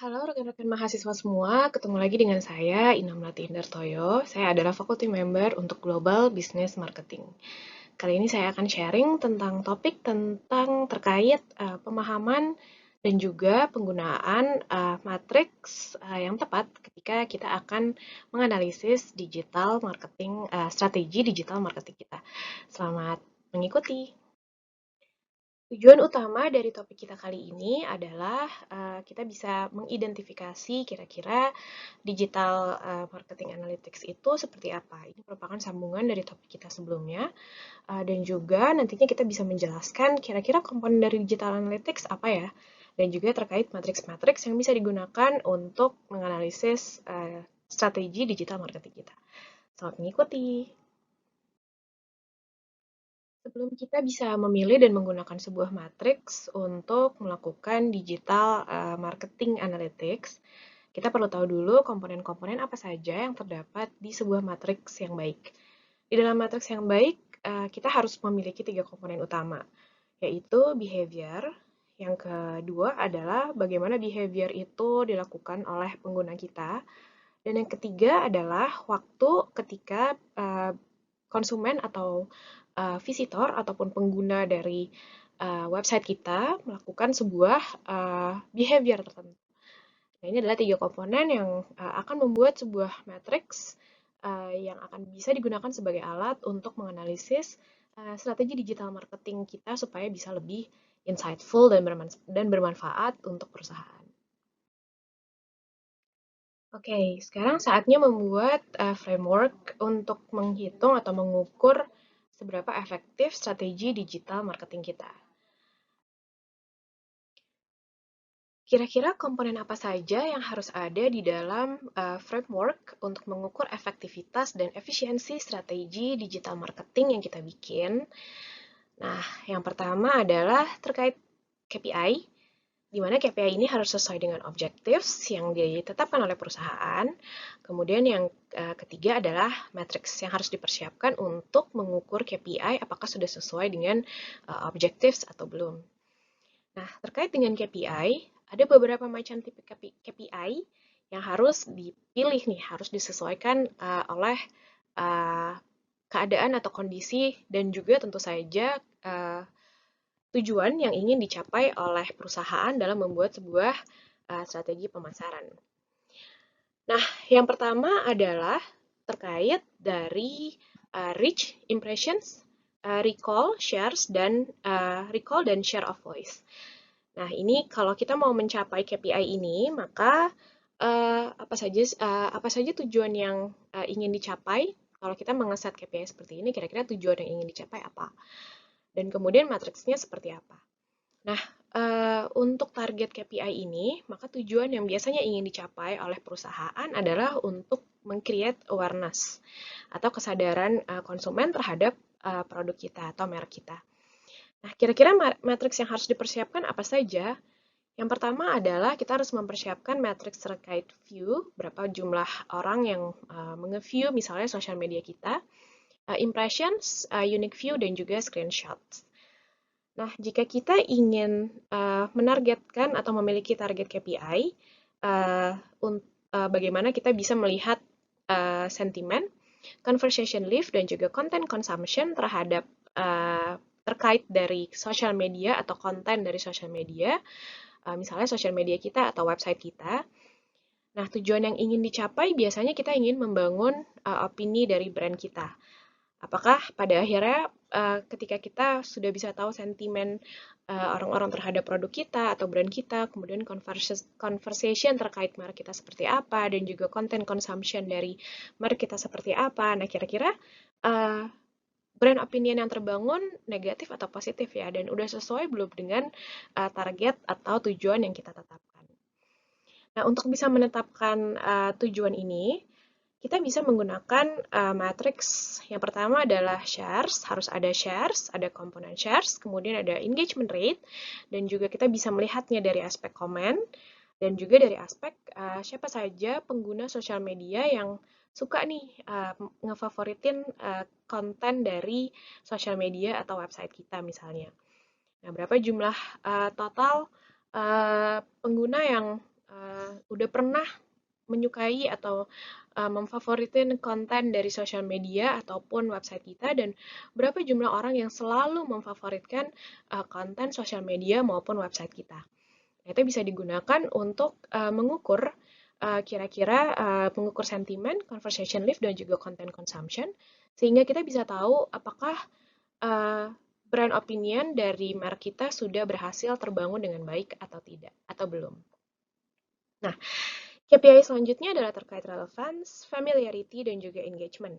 Halo rekan-rekan mahasiswa semua, ketemu lagi dengan saya, Ina Melati Indartoyo. Saya adalah Faculty Member untuk Global Business Marketing. Kali ini saya akan sharing tentang topik terkait pemahaman dan juga penggunaan matriks yang tepat ketika kita akan menganalisis strategi digital marketing kita. Selamat mengikuti. Tujuan utama dari topik kita kali ini adalah kita bisa mengidentifikasi kira-kira digital marketing analytics itu seperti apa. Ini merupakan sambungan dari topik kita sebelumnya, dan juga nantinya kita bisa menjelaskan kira-kira komponen dari digital analytics apa ya, dan juga terkait matriks-matriks yang bisa digunakan untuk menganalisis strategi digital marketing kita. Selamat mengikuti. Sebelum kita bisa memilih dan menggunakan sebuah matriks untuk melakukan digital marketing analytics, kita perlu tahu dulu komponen-komponen apa saja yang terdapat di sebuah matriks yang baik. Di dalam matriks yang baik, kita harus memiliki 3 komponen utama, yaitu behavior. Yang kedua adalah bagaimana behavior itu dilakukan oleh pengguna kita. Dan yang ketiga adalah waktu ketika konsumen atau visitor ataupun pengguna dari website kita melakukan sebuah behavior tertentu. Nah, ini adalah 3 komponen yang akan membuat sebuah matriks yang akan bisa digunakan sebagai alat untuk menganalisis strategi digital marketing kita supaya bisa lebih insightful dan bermanfaat untuk perusahaan. Oke, sekarang saatnya membuat framework untuk menghitung atau mengukur seberapa efektif strategi digital marketing kita. Kira-kira komponen apa saja yang harus ada di dalam framework untuk mengukur efektivitas dan efisiensi strategi digital marketing yang kita bikin? Nah, yang pertama adalah terkait KPI, di mana KPI ini harus sesuai dengan objektif yang ditetapkan oleh perusahaan. Kemudian yang ketiga adalah matriks yang harus dipersiapkan untuk mengukur KPI apakah sudah sesuai dengan objektif atau belum. Nah, terkait dengan KPI, ada beberapa macam tipe KPI yang harus dipilih nih, harus disesuaikan oleh uh, keadaan atau kondisi dan juga tentu saja tujuan yang ingin dicapai oleh perusahaan dalam membuat sebuah strategi pemasaran. Nah, yang pertama adalah terkait dari reach, impressions, recall dan share of voice. Nah, ini kalau kita mau mencapai KPI ini, maka apa saja tujuan yang ingin dicapai? Kalau kita mengeset KPI seperti ini, kira-kira tujuan yang ingin dicapai apa? Dan kemudian matriksnya seperti apa? Nah, untuk target KPI ini, maka tujuan yang biasanya ingin dicapai oleh perusahaan adalah untuk meng-create awareness atau kesadaran konsumen terhadap produk kita atau merek kita. Nah, kira-kira matriks yang harus dipersiapkan apa saja? Yang pertama adalah kita harus mempersiapkan matriks terkait view, berapa jumlah orang yang menge-view misalnya sosial media kita, impressions, unique view, dan juga screenshots. Nah, jika kita ingin menargetkan atau memiliki target KPI, bagaimana kita bisa melihat sentimen, conversation lift, dan juga content consumption terkait dari social media atau konten dari social media, misalnya social media kita atau website kita. Nah, tujuan yang ingin dicapai biasanya kita ingin membangun opini dari brand kita. Apakah pada akhirnya ketika kita sudah bisa tahu sentimen orang-orang terhadap produk kita atau brand kita, kemudian conversation terkait merek kita seperti apa, dan juga content consumption dari merek kita seperti apa. Nah, kira-kira brand opinion yang terbangun negatif atau positif ya, dan udah sesuai belum dengan target atau tujuan yang kita tetapkan. Nah, untuk bisa menetapkan tujuan ini, kita bisa menggunakan matriks. Yang pertama adalah shares, harus ada komponen shares, kemudian ada engagement rate, dan juga kita bisa melihatnya dari aspek komen, dan juga dari aspek siapa saja pengguna sosial media yang suka nih ngefavoritin konten dari sosial media atau website kita misalnya. Nah, berapa jumlah total pengguna yang udah pernah menyukai atau memfavoritin konten dari sosial media ataupun website kita, dan berapa jumlah orang yang selalu memfavoritkan konten sosial media maupun website kita. Nah, itu bisa digunakan untuk mengukur kira-kira mengukur sentimen, conversation lift, dan juga content consumption, sehingga kita bisa tahu apakah brand opinion dari merek kita sudah berhasil terbangun dengan baik atau tidak, atau belum. Nah, KPI selanjutnya adalah terkait relevance, familiarity, dan juga engagement.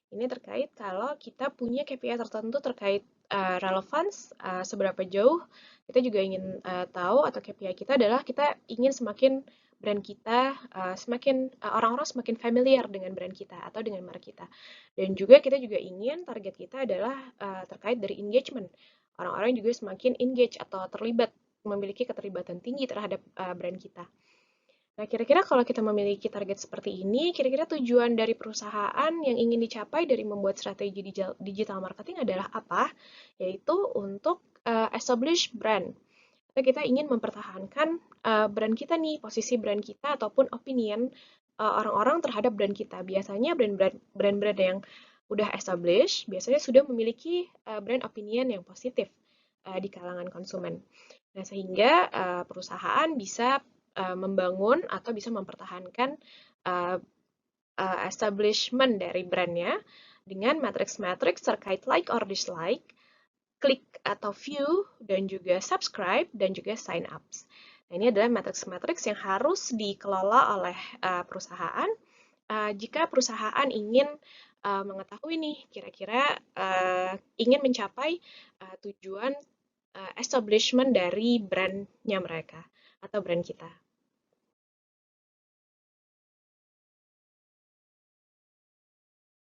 Ini terkait kalau kita punya KPI tertentu terkait relevance, seberapa jauh kita juga ingin tahu, atau KPI kita adalah kita ingin semakin brand kita, orang-orang semakin familiar dengan brand kita atau dengan merek kita. Dan juga kita juga ingin target kita adalah terkait dari engagement. Orang-orang juga semakin engage atau terlibat, memiliki keterlibatan tinggi terhadap brand kita. Nah, kira-kira kalau kita memiliki target seperti ini, kira-kira tujuan dari perusahaan yang ingin dicapai dari membuat strategi digital marketing adalah apa? Yaitu untuk establish brand. Kita ingin mempertahankan brand kita nih, posisi brand kita ataupun opinion orang-orang terhadap brand kita. Biasanya brand-brand yang udah established biasanya sudah memiliki brand opinion yang positif di kalangan konsumen. Nah, sehingga perusahaan bisa membangun atau bisa mempertahankan establishment dari brandnya dengan matriks-matriks terkait like or dislike, klik atau view, dan juga subscribe, dan juga sign ups. Nah, ini adalah matriks-matriks yang harus dikelola oleh perusahaan jika perusahaan ingin mengetahui nih kira-kira ingin mencapai tujuan establishment dari brandnya mereka atau brand kita.